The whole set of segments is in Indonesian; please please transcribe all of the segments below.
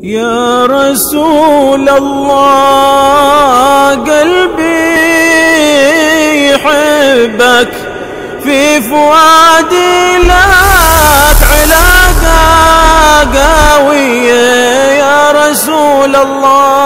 يا رسول الله قلبي يحبك في فؤادي لك علاقة قوية يا رسول الله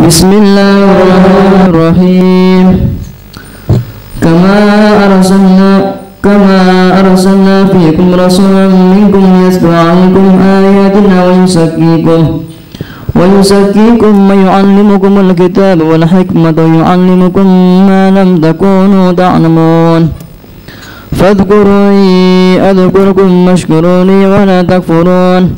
بسم الله الرحمن الرحيم كما أرسلنا فيكم رسولا منكم يتلو عليكم آياتنا ويزكيكم ويعلمكم الكتاب والحكمة ويعلمكم ما لم تكونوا تعلمون فاذكروني أذكركم واشكروني ولا تكفرون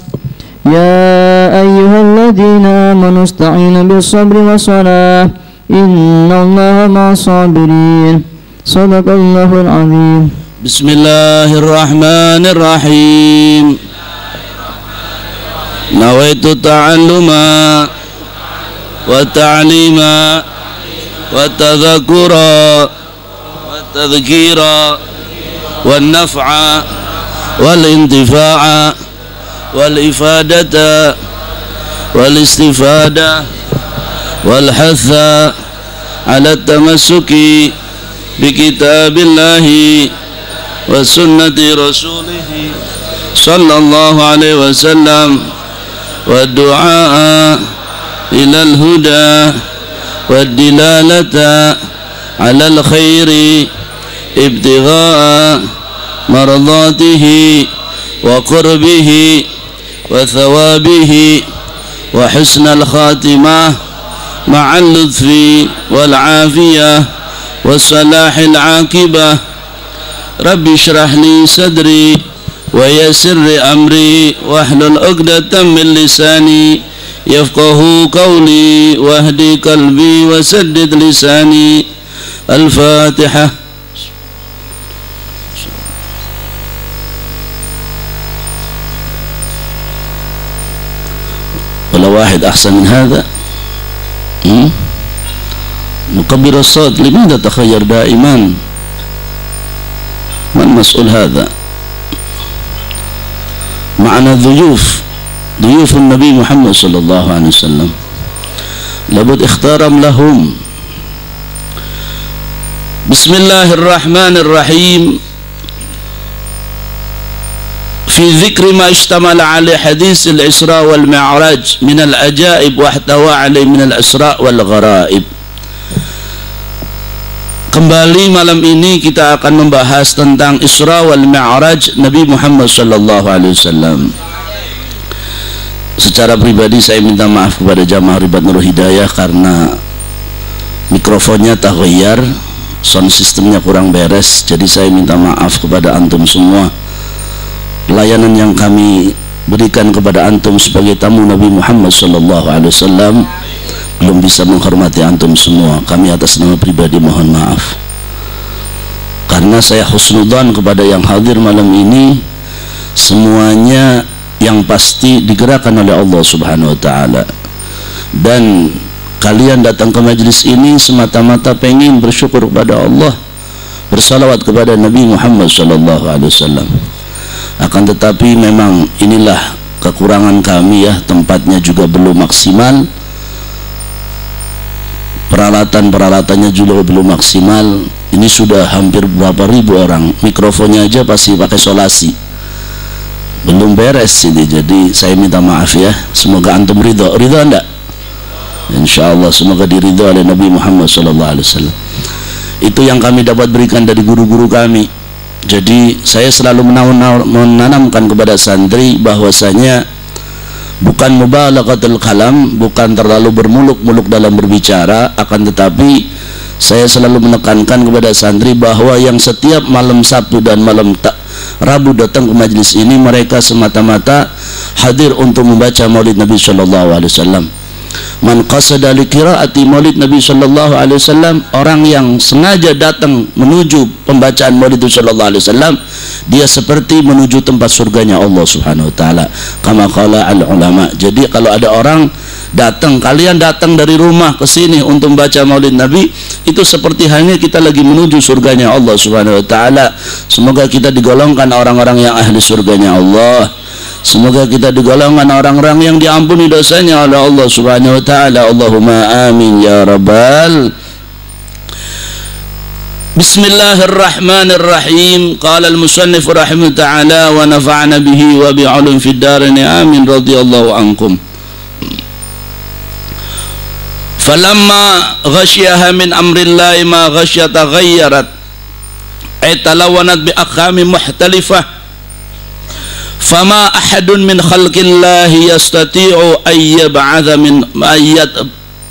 يا أيها الذين آمنوا استعينوا بالصبر والصلاة إن الله مع الصابرين صدق الله العظيم. بسم الله الرحمن الرحيم. نويت التعلم والتعليم والتذكر والتذكير والنفع والانتفاع والإفادة والاستفادة والحث على التمسك بكتاب الله وسنة رسوله صلى الله عليه وسلم والدعاء إلى الهدى والدلالة على الخير ابتغاء مرضاته وقربه وثوابه وحسن الخاتمة مع اللطف والعافية والصلاح العاقبة. رب اشرح لي صدري ويسر أمري واحلل عقدة من لساني يفقه قولي واهدي قلبي وسدد لساني. الفاتحة. ولا واحد أحسن من هذا؟ مكبر الصوت لماذا تخير دائما؟ من مسؤول هذا؟ معنا ضيوف النبي محمد صلى الله عليه وسلم لابد اختارهم لهم. بسم الله الرحمن الرحيم. في ذكر ما اشتمل عليه حديث الإسراء والمعراج من العجائب واحتوى عليه من الإسراء والغرائب. Kembali malam ini kita akan membahas tentang Isra wal Mi'raj Nabi Muhammad sallallahu alaihi wasallam. Secara pribadi saya minta maaf kepada jamaah Ribat Nur Hidayah karena mikrofonnya taghayyar, sound systemnya kurang beres, jadi saya minta maaf kepada antum semua. Pelayanan yang kami berikan kepada antum sebagai tamu Nabi Muhammad sallallahu alaihi wasallam belum bisa menghormati antum semua. Kami atas nama pribadi mohon maaf. Karena saya husnudzan kepada yang hadir malam ini, semuanya yang pasti digerakkan oleh Allah Subhanahu wa taala. Dan kalian datang ke majelis ini semata-mata pengen bersyukur kepada Allah, bersalawat kepada Nabi Muhammad SAW. Akan tetapi memang inilah kekurangan kami ya, tempatnya juga belum maksimal, peralatan-peralatannya juga belum maksimal. Ini sudah hampir berapa ribu orang, mikrofonnya aja pasti pakai solasi, belum beres ini. Jadi saya minta maaf ya, semoga antum ridho enggak? Insyaallah semoga diridho oleh Nabi Muhammad SAW. Itu yang kami dapat berikan dari guru-guru kami. Jadi saya selalu menanamkan kepada santri bahwasanya bukan mubalaghatul kalam, bukan terlalu bermuluk-muluk dalam berbicara, akan tetapi saya selalu menekankan kepada santri bahwa yang setiap malam Sabtu dan malam Rabu datang ke majelis ini, mereka semata-mata hadir untuk membaca Maulid Nabi SAW. Man qasada li qiraati Maulid Nabi sallallahu alaihi wasallam, orang yang sengaja datang menuju pembacaan Maulid sallallahu alaihi wasallam, dia seperti menuju tempat surganya Allah Subhanahu wa taala. Kama qala al ulama. Jadi kalau ada orang datang, kalian datang dari rumah ke sini untuk membaca Maulid Nabi, itu seperti halnya kita lagi menuju surganya Allah Subhanahu wa taala. Semoga kita digolongkan orang-orang yang ahli surganya Allah. Semoga kita digolongkan orang-orang yang diampuni dosanya oleh Allah Subhanahu wa taala. Allahumma amin ya rabbal. Bismillahirrahmanirrahim. Qala al-musannif rahimahullah ta'ala wa nafa'ana bihi wa bi'ulum fid darin amin radhiyallahu ankum. Falamma ghasyiha min amrillahi ma ghasyata ghayyarat ay talawanat bi aqami muhtalifah. Fama ahadun min khalqillahi yastati'u ay yab'atha min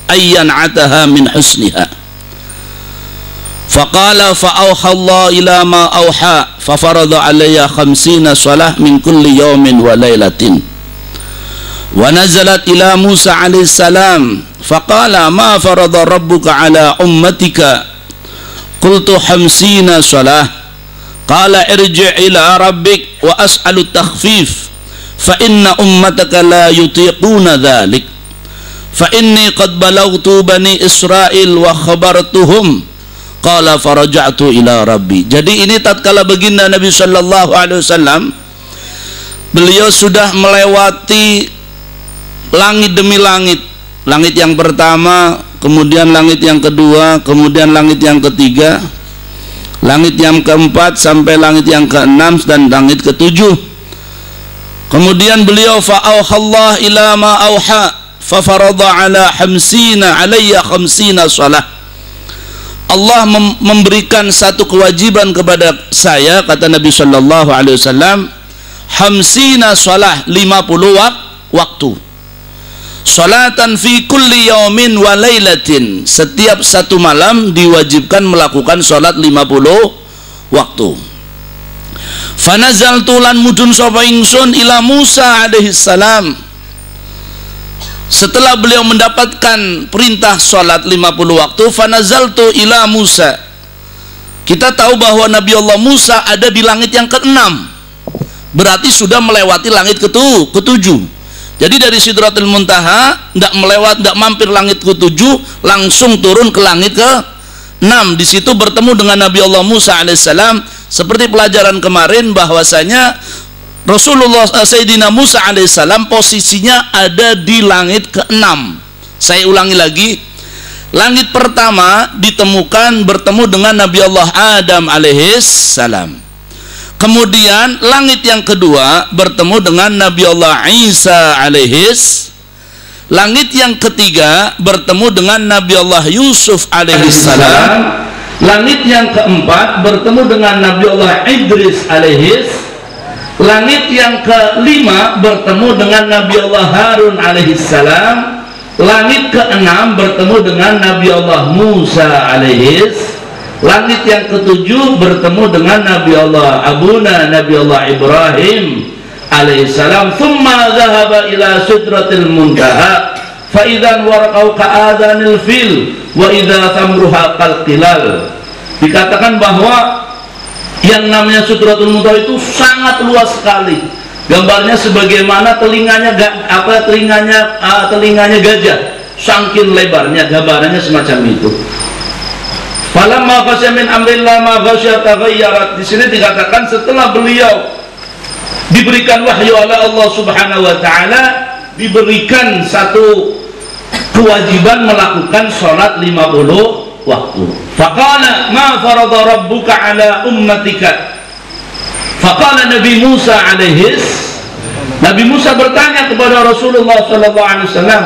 ayyan'ataha min husniha. Faqala fa'awha Allah ila ma awha fafarada alayya 50 salah min kulli yawmin wa laylatin. Wa nazalat ila Musa alaihi salam faqala ma farada rabbuka ala ummatika qultu 50 salah. Qala irji' ila rabbik wa as'alu takhfif fa inna ummataka la yutiquna dhalik fa inni qad balagtu bani Israel wa khabartuhum. Qala faraja'tu ila rabbi. Jadi ini tatkala baginda Nabi sallallahu alaihi wasallam, beliau sudah melewati langit demi langit. Langit yang pertama, kemudian langit yang kedua, kemudian langit yang ketiga, langit yang keempat sampai langit yang keenam dan langit ketujuh. Kemudian beliau fa'auhallah ila ma auha fafarada ala 50 alayya 50 salah. Allah memberikan satu kewajiban kepada saya, kata Nabi sallallahu alaihi wasallam, 50 salah, 50 waktu. Salatan fi kulli yaumin wa lailatin. Setiap satu malam diwajibkan melakukan salat 50 waktu. Fanazaltu lan mudun sapa ingsun ila Musa alaihi salam. Setelah beliau mendapatkan perintah salat 50 waktu, fanazaltu ila Musa. Kita tahu bahwa Nabi Allah Musa ada di langit yang ke-6. Berarti sudah melewati langit ke-7. Jadi dari Sidratul Muntaha tidak mampir langit ke-7, langsung turun ke langit ke-6. Di situ bertemu dengan Nabi Allah Musa alaihissalam. Seperti pelajaran kemarin bahwasanya Rasulullah Sayyidina Musa alaihissalam posisinya ada di langit ke-6. Saya ulangi lagi. Langit pertama bertemu dengan Nabi Allah Adam alaihissalam. Kemudian langit yang kedua bertemu dengan Nabi Allah Isa alaihis. Langit yang ketiga bertemu dengan Nabi Allah Yusuf alaihissalam. Langit yang keempat bertemu dengan Nabi Allah Idris alaihis. Langit yang kelima bertemu dengan Nabi Allah Harun alaihissalam. Langit keenam bertemu dengan Nabi Allah Musa alaihis. Langit yang ketujuh bertemu dengan Nabi Allah Abuna Nabi Allah Ibrahim alaihissalam. Thumma dhahaba ila sidratil muntaha fa idzan warqau ka'adanil fil wa idza thamruha qalqilal. Dikatakan bahwa yang namanya sidratul muntaha itu sangat luas sekali. Gambarnya sebagaimana telinganya gajah, saking lebarnya, gambarannya semacam itu. Falamma khasya min amrillah ma khasya taghayyarat. Di sini dikatakan setelah beliau diberikan wahyu oleh Allah Subhanahu wa taala, diberikan satu kewajiban melakukan sholat 50 waktu. Faqala ma farada rabbuka ala ummatika. Faqala Nabi Musa Nabi Musa bertanya kepada Rasulullah sallallahu alaihi wasallam,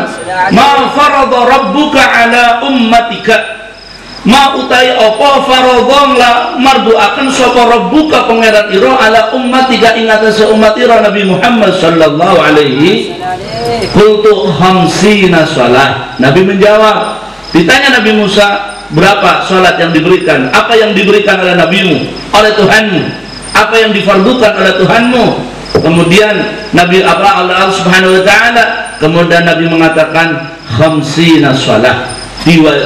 ma farada rabbuka ala ummatika. Ma utai apa faradong la marduakan sapa rabbuka pangeran ira ala ummatika ing atase umat ira Nabi Muhammad sallallahu alaihi qultu khamsina shalah. Nabi menjawab, ditanya Nabi Musa, berapa salat yang diberikan? Apa yang diberikan oleh nabimu, oleh Tuhanmu? Apa yang difardukan oleh Tuhanmu? Kemudian Nabi Allah Subhanahu wa taala, kemudian Nabi mengatakan khamsina shalah.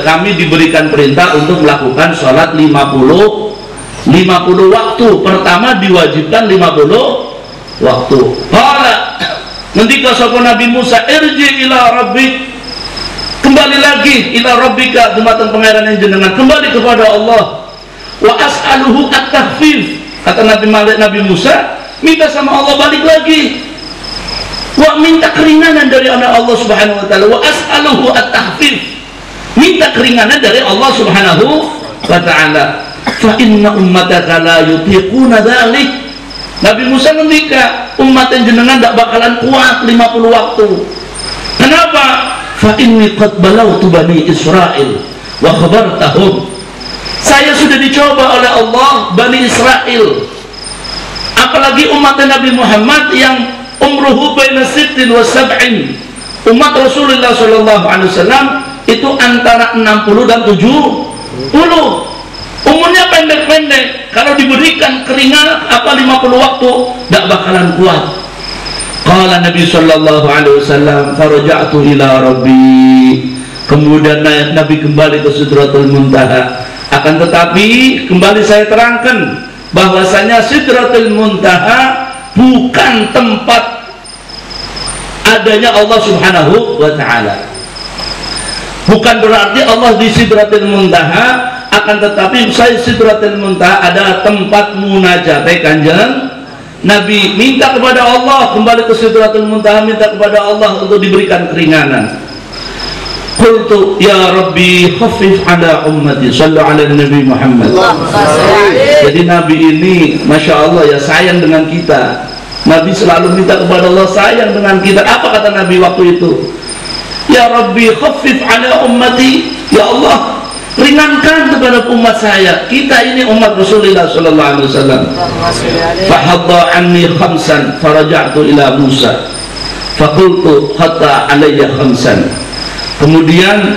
Kami diberikan perintah untuk melakukan sholat 50 waktu. Pertama diwajibkan 50 waktu. Qala, ngendika sapa Nabi Musa, irji ila rabbik, kembali lagi ila rabbika, dumateng pangeran yang jenengan, kembali kepada Allah. Wa as'aluhu at-takhfif, kata Nabi Musa, minta sama Allah balik lagi. Wa minta keringanan dari Allah Subhanahu wa taala. Wa as'aluhu at-takhfif, minta keringanan dari Allah Subhanahu wa ta'ala. Fa inna ummataka la yutiquna dzalik. Nabi Musa ngendika, umat yang jenengan tidak bakalan kuat 50 waktu. Kenapa? Fa inni qad balawtu bani Israil wa khabartahum. Saya sudah dicoba oleh Allah Bani Israel, apalagi umat Nabi Muhammad yang umruhu baina sittin wa sab'in. Umat Rasulullah sallallahu alaihi wasallam itu antara 60 dan 70. Umurnya pendek-pendek. Kalau diberikan keringan 50 waktu tidak bakalan kuat. Qala Nabi sallallahu alaihi wasallam, faraja'tu ila rabbi. Kemudian Nabi kembali ke Sidratul Muntaha. Akan tetapi kembali saya terangkan bahwasanya Sidratul Muntaha bukan tempat adanya Allah Subhanahu wa taala. Bukan berarti Allah di Sidratul Muntaha, akan tetapi saya Sidratul Muntaha adalah tempat munajat Kanjeng Nabi. Minta kepada Allah, kembali ke Sidratul Muntaha, minta kepada Allah untuk diberikan keringanan. Qultu ya Rabbi khaffif ala ummati, sallu ala Nabi Muhammad. Jadi Nabi ini Masya Allah ya, sayang dengan kita. Nabi selalu minta kepada Allah, sayang dengan kita. Apa kata Nabi waktu itu? Ya Rabbi khaffif ala ummati, ya Allah ringankan kepada umat saya. Kita ini umat Rasulullah sallallahu alaihi wasallam. Fahadda anni khamsan faraja'tu ila Musa faqultu hatta alayya khamsan. Kemudian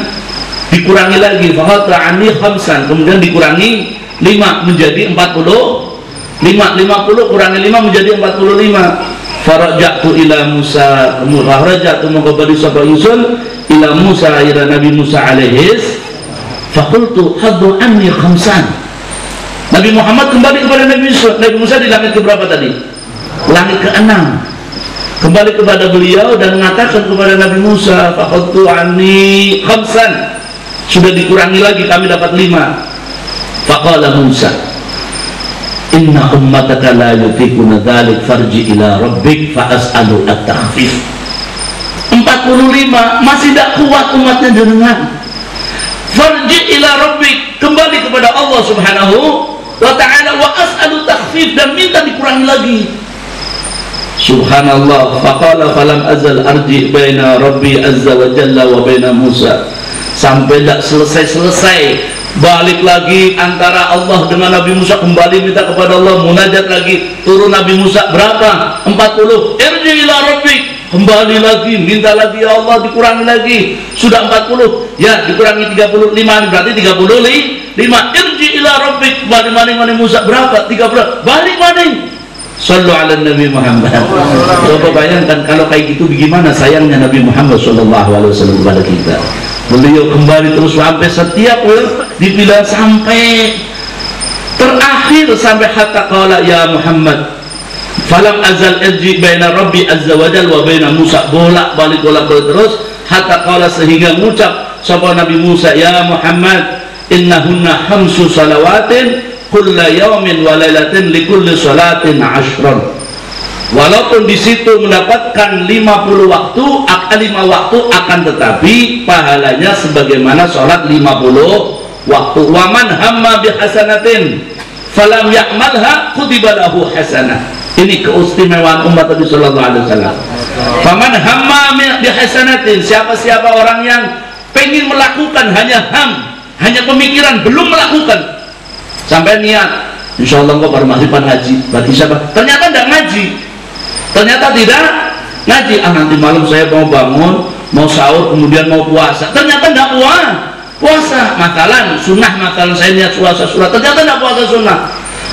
dikurangi lagi, fahadda anni khamsan, kemudian dikurangi 5 menjadi 40. 50 kurangi 5 menjadi 45. Faraja'tu ila Musa, faraja'tu mengkabari sapa ingsun ila Musa, ila Nabi Musa alaihis, faqultu haddu anni khamsan. Nabi Muhammad kembali kepada Nabi Musa. Nabi Musa di langit ke berapa tadi? Langit ke-6. Kembali kepada beliau dan mengatakan kepada Nabi Musa, faqultu anni khamsan, sudah dikurangi lagi, kami dapat 5. Faqala Musa, inna ummataka la yutiquna dzalik farji ila rabbik fa as'alu at-takhfif. 45 masih tidak kuat umatnya jenengan. Farji ila rabbik, kembali kepada Allah Subhanahu wa ta'ala, wa as'alu takhfif, dan minta dikurangi lagi. Subhanallah. Faqala falam azal arji baina rabbi azza wa jalla wa baina Musa. Sampai tidak selesai balik lagi antara Allah dengan Nabi Musa, kembali minta kepada Allah, munajat lagi, turun Nabi Musa berapa? 40. Irji ila rabbik, kembali lagi, minta lagi, ya Allah dikurangi lagi, sudah 40 ya, dikurangi 35, berarti 35. Irji ila rabbik, balik Musa berapa? 30. Balik maning. Sallu ala Nabi Muhammad. Coba bayangkan kalau kayak gitu bagaimana sayangnya Nabi Muhammad sallallahu alaihi wasallam kepada kita. Beliau kembali terus sampai setiap dibilang sampai terakhir, sampai hatta qala ya Muhammad falam azal irji baina rabbi azza wa jalla wa baina Musa, bolak-balik terus hatta qala, sehingga mengucap sapa Nabi Musa, ya Muhammad innahunna khamsu salawatin kulla yawmin wa lailatin likulli salatin 10. Walaupun di situ mendapatkan 50 waktu, 5 waktu, akan tetapi pahalanya sebagaimana sholat 50 waktu. Wa man hamma bihasanatin falam ya'malha kutiba lahu hasanah. Ini keistimewaan umat Nabi sallallahu alaihi wasallam. Faman hamma bihasanatin, siapa-siapa orang yang pengen melakukan, hanya pemikiran, belum melakukan, sampai niat insyaallah kok baru maghriban ngaji, berarti siapa? Ternyata tidak ngaji, ternyata tidak ngaji. Nanti malam saya mau bangun, mau sahur, kemudian mau puasa, ternyata tidak puasa. Makalan sunnah, makalan saya niat puasa sunnah, ternyata tidak puasa sunnah.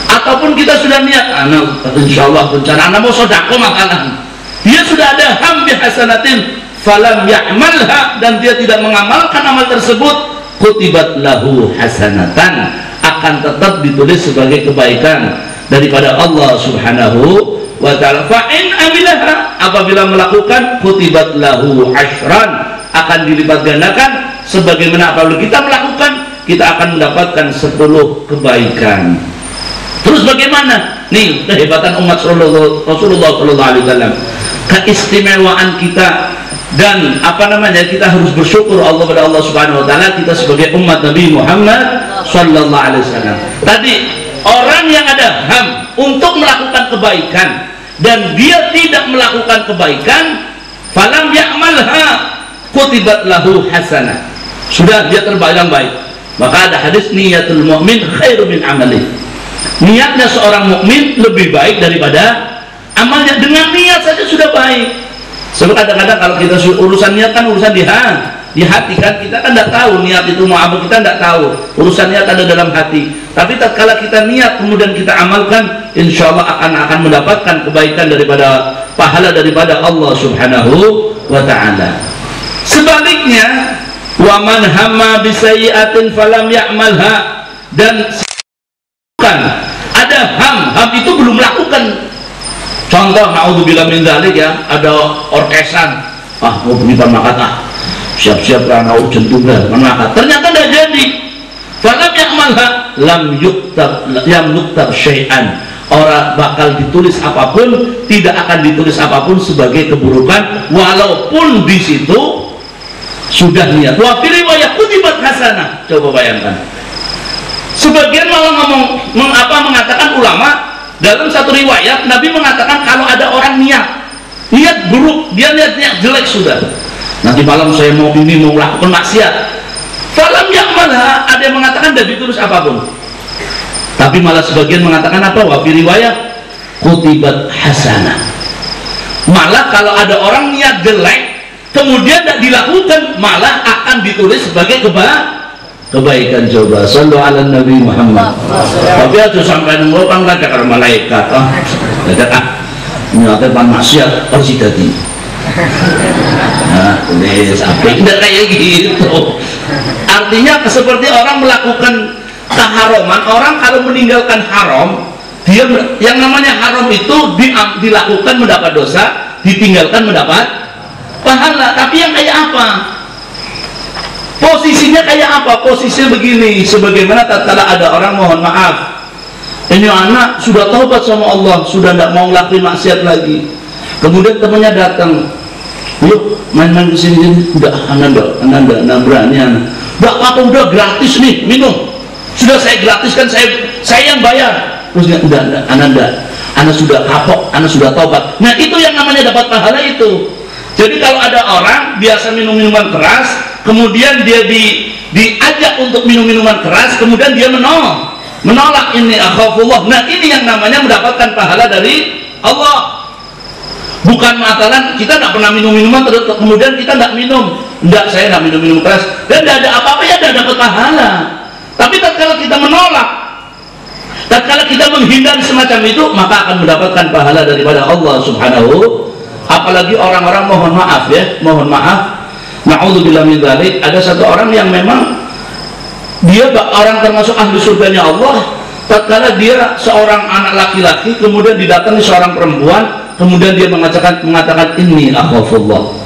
Ataupun kita sudah niat, anak insyaallah rencana anak mau sedekah makanan, dia sudah ada ham bihasanatin falam ya'malha, dan dia tidak mengamalkan amal tersebut, kutibat lahu hasanatan, akan tetap ditulis sebagai kebaikan daripada Allah subhanahu wa ta'ala. Fa'in amilaha, apabila melakukan, kutibat lahu 10, akan dilipat gandakan sebagaimana apabila kita melakukan, kita akan mendapatkan 10 kebaikan. Terus bagaimana? Nih kehebatan umat Rasulullah sallallahu alaihi wasallam, keistimewaan kita, dan kita harus bersyukur pada Allah subhanahu wa ta'ala, kita sebagai umat Nabi Muhammad sallallahu alaihi wasallam. Tadi orang yang ada ham untuk melakukan kebaikan dan dia tidak melakukan kebaikan, falam ya'malha kutibat lahu hasanah, sudah dia terbayang baik. Maka ada hadis, niyatul mu'min khairu min amalih, niatnya seorang mukmin lebih baik daripada amalnya. Dengan niat saja sudah baik. Sebab kadang-kadang kalau kita urusan niat kan urusan di hati kan, kita kan tidak tahu niat itu mau apa, kita tidak tahu. Urusan niat ada dalam hati. Tapi tatkala kita niat kemudian kita amalkan, insya Allah akan mendapatkan kebaikan daripada pahala daripada Allah subhanahu wa ta'ala. Sebaliknya, wa man hamma bisayyi'atin falam ya'malha, dan ada ham itu belum melakukan. Contoh, naudzubillah min dzalik ya, ada orkesan, mau beli pamakat, siap-siap karena urgent juga pamakat, ternyata tidak jadi. Falam ya'malha lam yuktab syai'an, orang bakal ditulis apapun, tidak akan ditulis apapun sebagai keburukan, walaupun di situ sudah niat. Wa fi riwayat kutibat hasanah. Coba bayangkan. Sebagian malah mengatakan ulama, dalam satu riwayat Nabi mengatakan kalau ada orang niat buruk, dia niat jelek sudah, nanti malam saya mau melakukan maksiat, falam ya'malha, ada yang mengatakan tidak ditulis apapun. Tapi malah sebagian mengatakan apa? Wa fi riwayat kutibat hasanah, malah kalau ada orang niat jelek kemudian tidak dilakukan, malah akan ditulis sebagai kebaikan. Coba sallu ala Nabi Muhammad. Tapi itu sampai nunggu kan ada kalau malaikat nyata pan maksiat harus dadi. Nah, tulis apa tidak kayak gitu. Artinya seperti orang melakukan keharuman, orang kalau meninggalkan haram, dia yang namanya haram itu dilakukan mendapat dosa, ditinggalkan mendapat pahala. Tapi yang kayak apa? Posisinya kayak apa? Posisinya begini, sebagaimana tatkala ada orang mohon maaf, ini anak sudah taubat sama Allah, sudah tidak mau ngelakuin maksiat lagi, kemudian temannya datang, yuk main-main kesini, udah anak berani anak, udah apa, udah gratis nih minum, sudah saya gratiskan, saya yang bayar. Terus udah anak sudah kapok, anak sudah taubat. Nah itu yang namanya dapat pahala itu. Jadi kalau ada orang biasa minum minuman keras, kemudian dia diajak untuk minum minuman keras, kemudian dia menolak, ini akhafullah. Nah ini yang namanya mendapatkan pahala dari Allah. Bukan matalan kita tidak pernah minum minuman, kemudian kita tidak minum, tidak, saya tidak minum keras, dan tidak ada apa-apa, ya tidak dapat pahala. Tapi tatkala kita menolak, tatkala kita menghindari semacam itu, maka akan mendapatkan pahala daripada Allah subhanahu. Apalagi orang-orang mohon maaf ya, mohon maaf, na'udzubillah min dzalik, ada satu orang yang memang dia orang termasuk ahli surganya Allah, tatkala dia seorang anak laki-laki kemudian didatangi seorang perempuan, kemudian dia mengatakan ini akhafullah,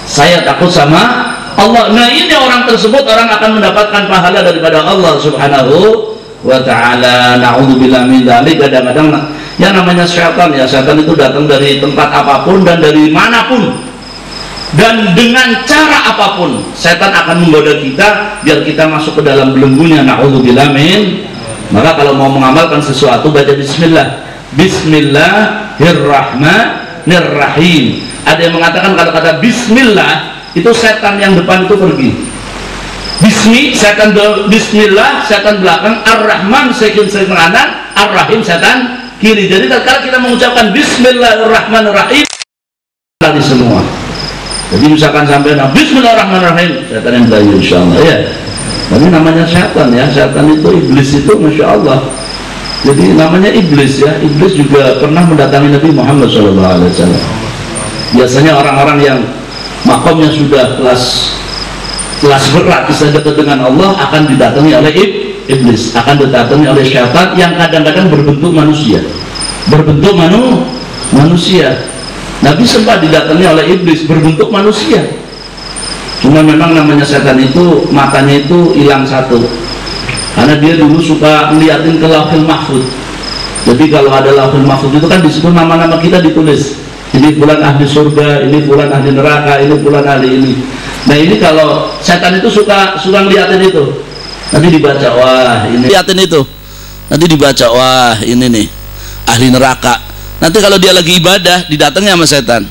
saya takut sama Allah. Nah ini orang tersebut, orang akan mendapatkan pahala daripada Allah subhanahu wa ta'ala. Na'udzubillah min dzalik. Kadang-kadang yang namanya syaitan, ya syaitan itu datang dari tempat apapun dan dari manapun dan dengan cara apapun setan akan menggoda kita biar kita masuk ke dalam belenggunya. Na'udzubillah min. Maka kalau mau mengamalkan sesuatu, baca bismillah. Bismillahirrahmanirrahim. Ada yang mengatakan kalau kata bismillah itu setan yang depan itu pergi. Setan bismillah, setan belakang, ar-rahman setan kanan, ar-rahim setan kiri. Jadi kalau kita mengucapkan bismillahirrahmanirrahim tadi semua. Jadi misalkan sampai bismillahirrahmanirrahim, setan yang belayu insyaallah ya. Tapi namanya setan ya, setan itu iblis itu masya Allah. Jadi namanya iblis ya. Iblis juga pernah mendatangi Nabi Muhammad SAW. Biasanya orang-orang yang makomnya sudah kelas berat, bisa dekat dengan Allah, akan didatangi oleh iblis, akan didatangi oleh syaitan yang kadang-kadang berbentuk manusia, manusia. Nabi sempat didatangi oleh iblis berbentuk manusia. Cuma memang namanya setan itu matanya itu hilang satu, karena dia dulu suka ngeliatin ke lauhul mahfuz. Jadi kalau ada lauhul mahfuz itu kan di situ nama-nama kita ditulis. Ini fulan ahli surga, ini fulan ahli neraka, ini fulan ahli ini. Nah ini kalau setan itu suka ngeliatin itu. Nanti dibaca, wah ini. Liatin itu. Nanti dibaca, wah ini nih ahli neraka. Nanti kalau dia lagi ibadah, didatangi sama setan.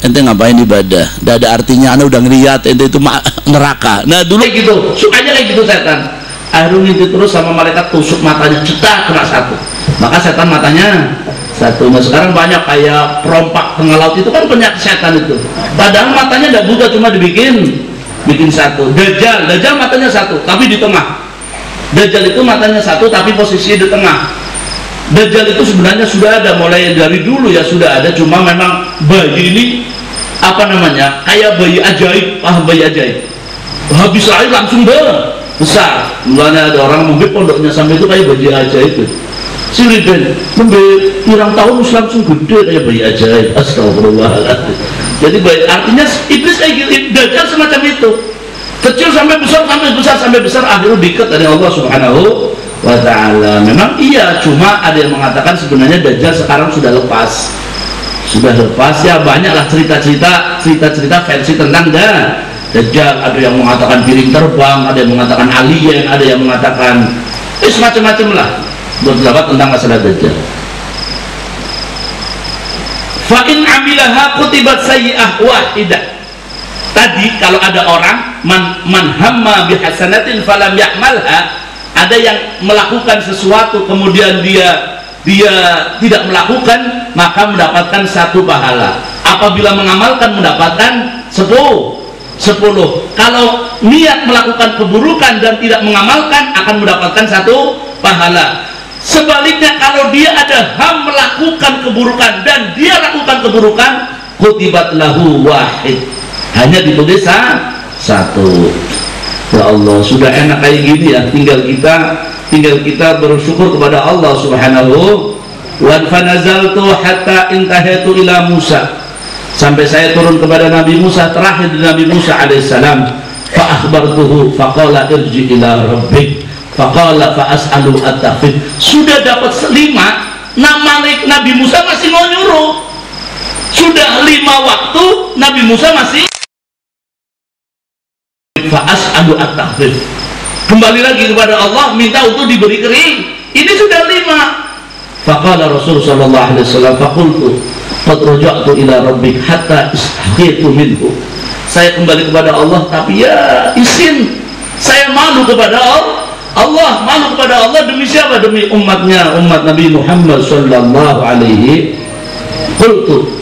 Ente ngapain ibadah? Tidak ada artinya, anda udah ngeliat ente itu neraka. Nah dulu kayak gitu, sukanya kayak gitu setan. Akhirnya itu terus sama malaikat tusuk matanya, cetak kena satu. Maka setan matanya satu. Nah sekarang banyak kayak perompak tengah laut itu kan penyakit setan itu. Padahal matanya tidak buta, cuma dibikin satu. Dajjal matanya satu, tapi di tengah. Dajjal itu matanya satu, tapi posisinya di tengah. Dajjal itu sebenarnya sudah ada, mulai dari dulu ya sudah ada, cuma memang bayi ini apa namanya kayak bayi ajaib, bayi ajaib. Habis lahir langsung besar. Mulanya ada orang mungkin pondoknya sampai itu kayak bayi ajaib itu. Siriden, pirang tahun langsung gede kayak bayi ajaib. Astagfirullahaladzim. Jadi bayi, artinya iblis kayak gitu, Dajjal semacam itu. Kecil sampai besar, sampai besar, akhirnya diikat dari Allah Subhanahu wa ta'ala. Memang iya, cuma ada yang mengatakan sebenarnya Dajjal sekarang sudah lepas ya. Banyaklah cerita-cerita versi tentang Dajjal. Ada yang mengatakan piring terbang, ada yang mengatakan alien, ada yang mengatakan semacam-macam lah berpendapat tentang masalah Dajjal. Fa in amilaha kutibat sayyi'ah wahidah. Tadi kalau ada orang man hamma bihasanatin falam ya'malha, ada yang melakukan sesuatu kemudian dia tidak melakukan, maka mendapatkan satu pahala. Apabila mengamalkan mendapatkan 10. Kalau niat melakukan keburukan dan tidak mengamalkan akan mendapatkan satu pahala. Sebaliknya kalau dia ada ham melakukan keburukan dan dia lakukan keburukan, kutibat lahu wahid, hanya ditulis satu. Ya Allah, sudah enak kayak gini ya, tinggal kita bersyukur kepada Allah Subhanahu wa fanazaltu hatta intahaitu ila Musa, sampai saya turun kepada Nabi Musa, terakhir Nabi Musa alaihissalam. Fa akhbartuhu faqala irji ila rabbik faqala fa as'alu at-tahfid. Sudah dapat 5, nama Nabi Musa masih mau nyuruh. Sudah 5 waktu Nabi Musa masih fa as'alu at-tahfid. Kembali lagi kepada Allah, minta untuk diberi kering. Ini sudah 5. Faqala Rasul sallallahu alaihi wasallam faqultu qad raja'tu ila rabbik hatta istahyitu minhu. Saya kembali kepada Allah, tapi ya izin, saya malu kepada Allah, malu kepada Allah. Demi siapa? Demi umatnya, umat Nabi Muhammad sallallahu alaihi. Qultu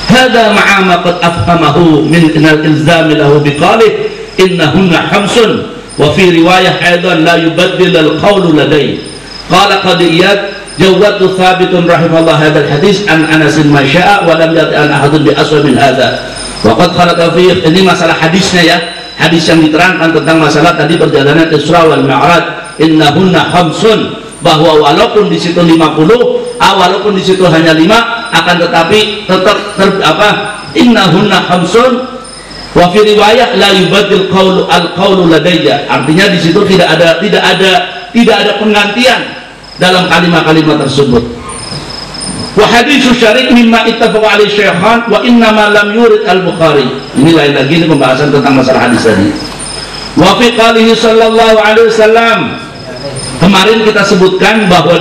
hadza ma'a ma qad afhamahu min al-ilzam lahu biqalih innahunna khamsun wa fi riwayah aidan la yubaddil al-qawlu ladai. Qala qadiyat jawatu thabitun rahimallah hadzal hadis an Anas ma syaa wa lam yati an ahadun bi aswa min hadza. Wa qad khalaqa fi, ini masalah hadisnya ya, hadis yang diterangkan tentang masalah tadi perjalanan Isra wal Mi'raj. Innahunna khamsun, bahwa walaupun di situ 50, walaupun di situ hanya 5, akan tetapi tetap innahunna khamsun Wa fi riwayah la yubadil al-qaulu ladayya, artinya di situ tidak ada penggantian dalam kalimat-kalimat tersebut. Wa haditsu syarik mimma ittafaqa alaihi syaikhan wa innama lam yurid al-Bukhari. Ini lain lagi, ini pembahasan tentang masalah hadis tadi. Wa fi qalihi sallallahu alaihi wasallam, kemarin kita sebutkan bahwa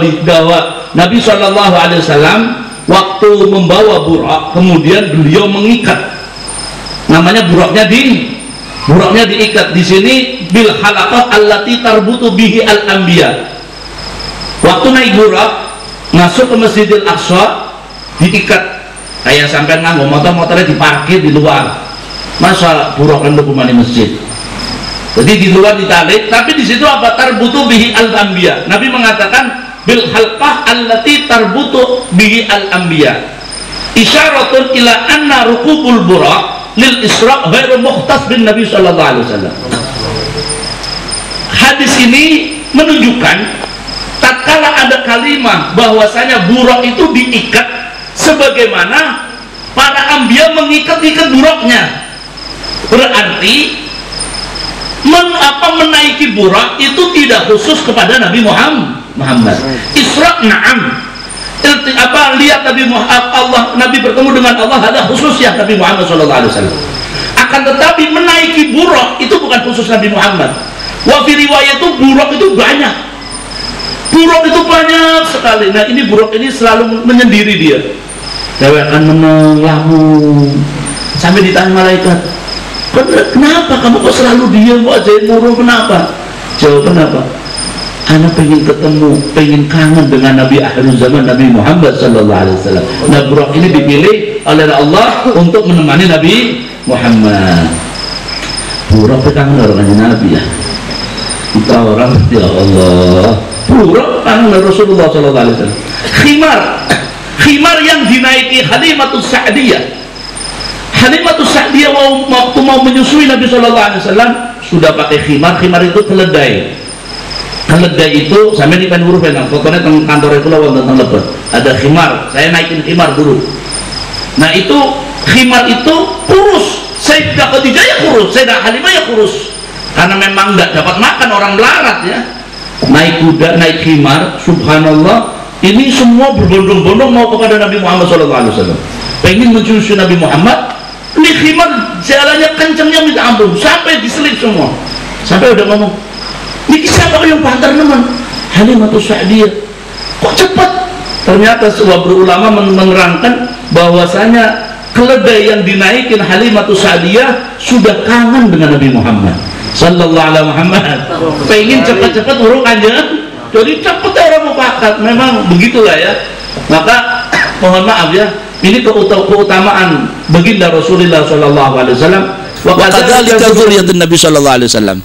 Nabi sallallahu alaihi wasallam waktu membawa burak, kemudian beliau mengikat, namanya buraknya diikat di sini bil halaqah allati tarbutu bihi al anbiya. Waktu naik burak masuk ke Masjidil Aqsa diikat, kayak sampai nganggo motornya diparkir di luar, masa burak kan di masjid, jadi di luar ditarik, tapi di situ apa? Tarbutu bihi al anbiya. Nabi mengatakan bil halqah allati tarbutu bihi al anbiya, isyaratun ila anna rukubul burak lil isra' ghairu mukhtas bin Nabi sallallahu alaihi wasallam. Hadis ini menunjukkan tatkala ada kalimat bahwasanya burak itu diikat sebagaimana para anbiya mengikat-ikat buraknya, berarti menaiki burak itu tidak khusus kepada Nabi Muhammad. Isra' na'am, lihat Nabi Muhammad, Nabi bertemu dengan Allah, ada khusus ya Nabi Muhammad SAW. Akan tetapi menaiki burak itu bukan khusus Nabi Muhammad. Wa fi riwayat itu burak itu banyak, burak itu banyak sekali. Nah ini burak ini selalu menyendiri dia, dewekan menelamu sampai ditanya malaikat, kenapa kamu kok selalu diam aja murung, kenapa? Jawab, kenapa? Anak pengen ketemu, pengen kangen dengan Nabi akhir zaman, Nabi Muhammad sallallahu alaihi wasallam. Nah burak ini dipilih oleh Allah untuk menemani Nabi Muhammad. Burak kangen orang Nabi ya, kita orang ya Allah, burak kangen Rasulullah sallallahu alaihi wasallam. Khimar yang dinaiki Halimatus Sa'diyah. Halimatus Sa'diyah waktu mau menyusui Nabi sallallahu alaihi wasallam sudah pakai khimar. Khimar itu keledai. Keledai itu sampai di pen huruf ya, fotonya tentang kantor itu lawan tentang lebat. Ada khimar, saya naikin khimar dulu. Nah itu khimar itu kurus. Sayyidah Khadijah ya kurus, Sayyidah Halimah ya kurus, karena memang nggak dapat makan, orang melarat ya. Naik kuda, naik khimar, subhanallah. Ini semua berbondong-bondong mau kepada Nabi Muhammad SAW. Pengen menyusui Nabi Muhammad. Ini khimar jalannya kencengnya minta ampun, sampai diselip semua. Sampai udah ngomong, ini siapa yang pantar teman? Halimatus Sa'diyah. Kok cepat? Ternyata sebuah ulama menerangkan bahwasanya keledai yang dinaikin Halimatus Sa'diyah sudah kangen dengan Nabi Muhammad sallallahu alaihi Muhammad. Pengen cepat-cepat urung aja. Jadi cepat orang mau pakat. Memang begitulah ya. Maka mohon maaf ya, ini keutamaan baginda Rasulullah sallallahu alaihi wasallam. Wa kadzalika dzurriyyatun Nabi sallallahu alaihi wasallam.